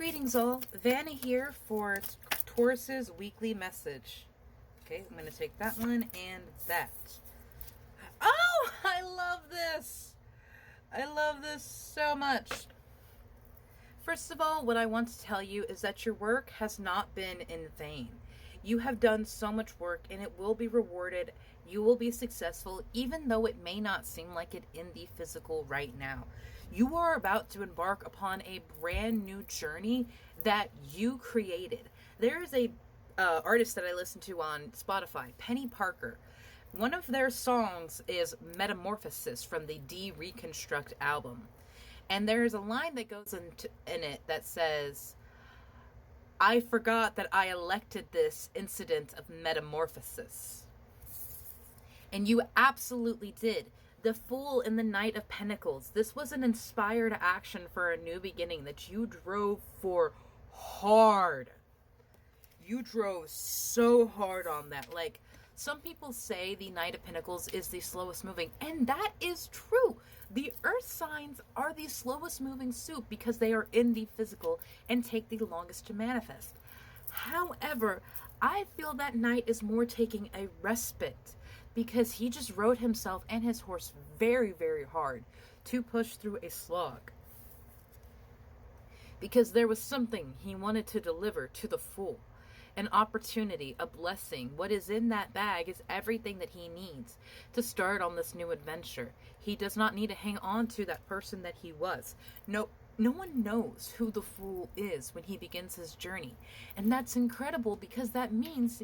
Greetings all, Vanna here for Taurus's weekly message. Okay, I'm going to take that one and that. Oh, I love this! I love this so much. First of all, what I want to tell you is that your work has not been in vain. You have done so much work and it will be rewarded. You will be successful even though it may not seem like it in the physical right now. You are about to embark upon a brand new journey that you created. There is a artist that I listen to on Spotify, Penny Parker. One of their songs is Metamorphosis from the Reconstruct album. And there's a line that goes in it that says, I forgot that I elected this incident of metamorphosis. And you absolutely did. The Fool in the Knight of Pentacles. This was an inspired action for a new beginning that you drove for hard. You drove so hard on that. Like, some people say the Knight of Pentacles is the slowest moving, and that is true. The earth signs are the slowest moving soup because they are in the physical and take the longest to manifest. However, I feel that Knight is more taking a respite because he just rode himself and his horse very, very hard to push through a slog. Because there was something he wanted to deliver to the Fool. An opportunity, a blessing. What is in that bag is everything that he needs to start on this new adventure. He does not need to hang on to that person that he was. No one knows who the Fool is when he begins his journey. And that's incredible because that means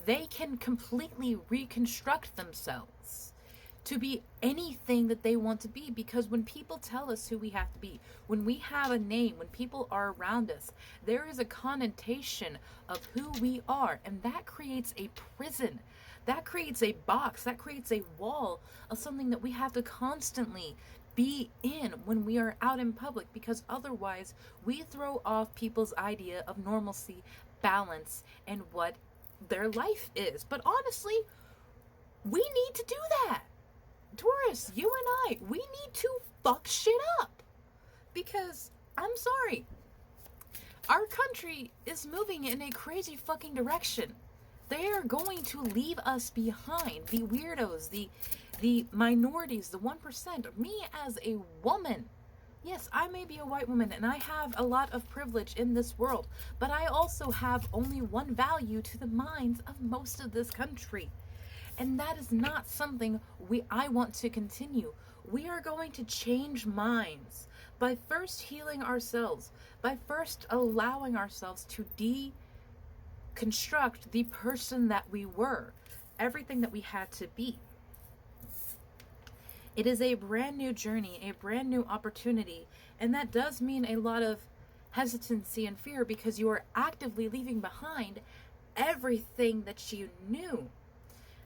they can completely reconstruct themselves to be anything that they want to be. Because when people tell us who we have to be, when we have a name, when people are around us, there is a connotation of who we are, and that creates a prison, that creates a box, that creates a wall of something that we have to constantly be in when we are out in public, because otherwise we throw off people's idea of normalcy, balance, and what their life is. But honestly, we need to do that. Taurus, you and I, we need to fuck shit up. Because, I'm sorry, our country is moving in a crazy fucking direction. They are going to leave us behind. The weirdos, the minorities, the 1%. Me as a woman. Yes, I may be a white woman and I have a lot of privilege in this world. But I also have only one value to the minds of most of this country. And that is not something I want to continue. We are going to change minds by first healing ourselves, by first allowing ourselves to deconstruct the person that we were, everything that we had to be. It is a brand new journey, a brand new opportunity, and that does mean a lot of hesitancy and fear because you are actively leaving behind everything that you knew.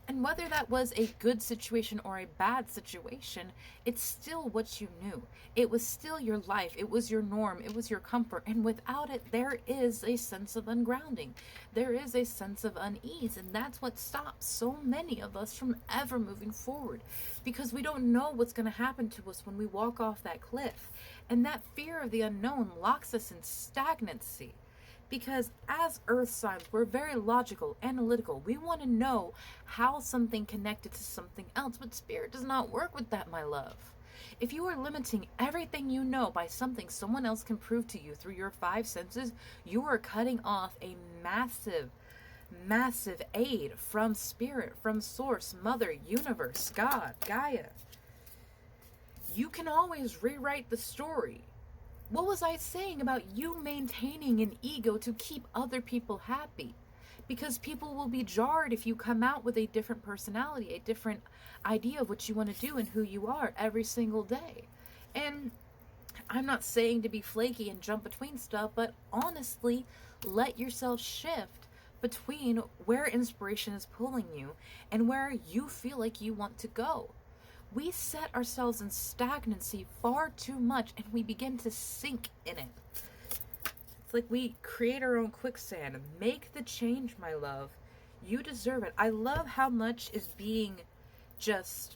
And whether that was a good situation or a bad situation, it's still what you knew. It was still your life. It was your norm. It was your comfort. And without it, there is a sense of ungrounding. There is a sense of unease. And that's what stops so many of us from ever moving forward. Because we don't know what's going to happen to us when we walk off that cliff. And that fear of the unknown locks us in stagnancy. Because as earth signs, we're very logical, analytical. We want to know how something connected to something else, but spirit does not work with that, my love. If you are limiting everything you know by something someone else can prove to you through your five senses, you are cutting off a massive, massive aid from spirit, from source, mother, universe, God, Gaia. You can always rewrite the story. What was I saying about you maintaining an ego to keep other people happy? Because people will be jarred if you come out with a different personality, a different idea of what you want to do and who you are every single day. And I'm not saying to be flaky and jump between stuff, but honestly, let yourself shift between where inspiration is pulling you and where you feel like you want to go. We set ourselves in stagnancy far too much and we begin to sink in it. It's like we create our own quicksand. Make the change, my love. You deserve it. I love how much is being just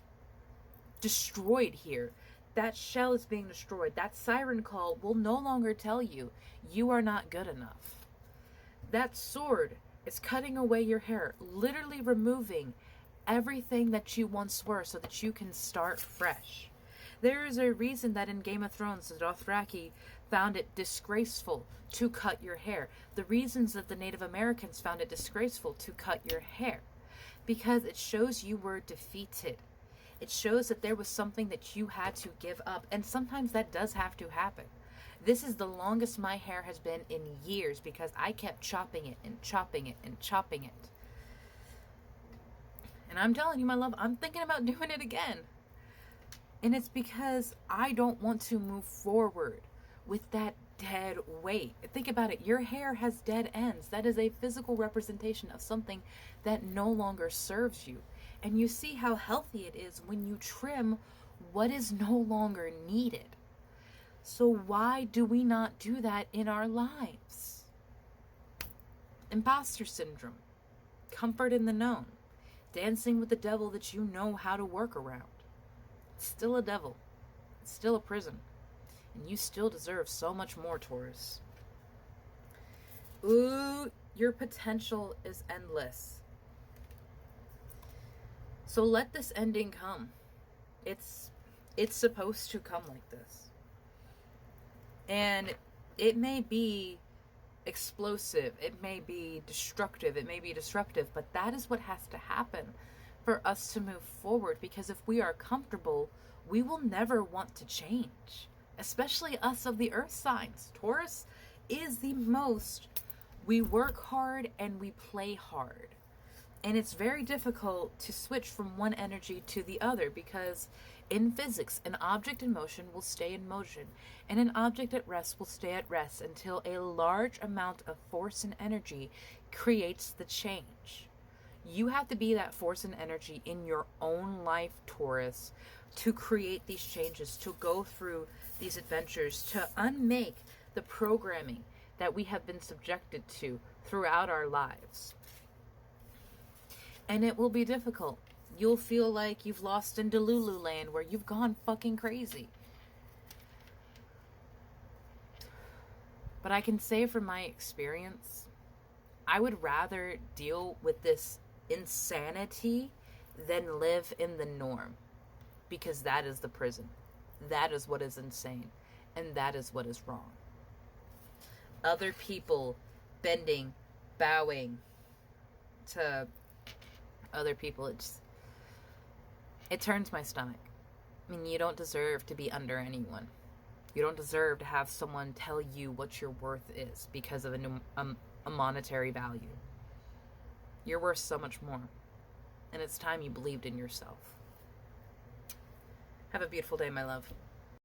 destroyed here. that shell is being destroyed. That siren call will no longer tell you you are not good enough. That sword is cutting away your hair, literally removing everything that you once were so that you can start fresh. There is a reason that in Game of Thrones, the Dothraki found it disgraceful to cut your hair. The reasons that the Native Americans found it disgraceful to cut your hair. Because it shows you were defeated. It shows that there was something that you had to give up. And sometimes that does have to happen. This is the longest my hair has been in years because I kept chopping it and chopping it and chopping it. And I'm telling you, my love, I'm thinking about doing it again. And it's because I don't want to move forward with that dead weight. Think about it. Your hair has dead ends. That is a physical representation of something that no longer serves you. And you see how healthy it is when you trim what is no longer needed. So why do we not do that in our lives? Imposter syndrome, comfort in the known, dancing with the devil that you know how to work around. It's still a devil. It's still a prison. And you still deserve so much more, Taurus. Ooh, your potential is endless. So let this ending come. It's supposed to come like this. And it may be explosive, it may be destructive, it may be disruptive, but that is what has to happen for us to move forward, because if we are comfortable, we will never want to change, especially us of the earth signs. Taurus is the most, we work hard and we play hard. And it's very difficult to switch from one energy to the other because in physics, an object in motion will stay in motion and an object at rest will stay at rest until a large amount of force and energy creates the change. You have to be that force and energy in your own life, Taurus, to create these changes, to go through these adventures, to unmake the programming that we have been subjected to throughout our lives. And it will be difficult. You'll feel like you've lost into Lululand where you've gone fucking crazy. But I can say from my experience, I would rather deal with this insanity than live in the norm. Because that is the prison. That is what is insane. And that is what is wrong. Other people bending, bowing to other people, it turns my stomach. I mean, you don't deserve to be under anyone. You don't deserve to have someone tell you what your worth is because of a monetary value. You're worth so much more. And it's time you believed in yourself. Have a beautiful day, my love.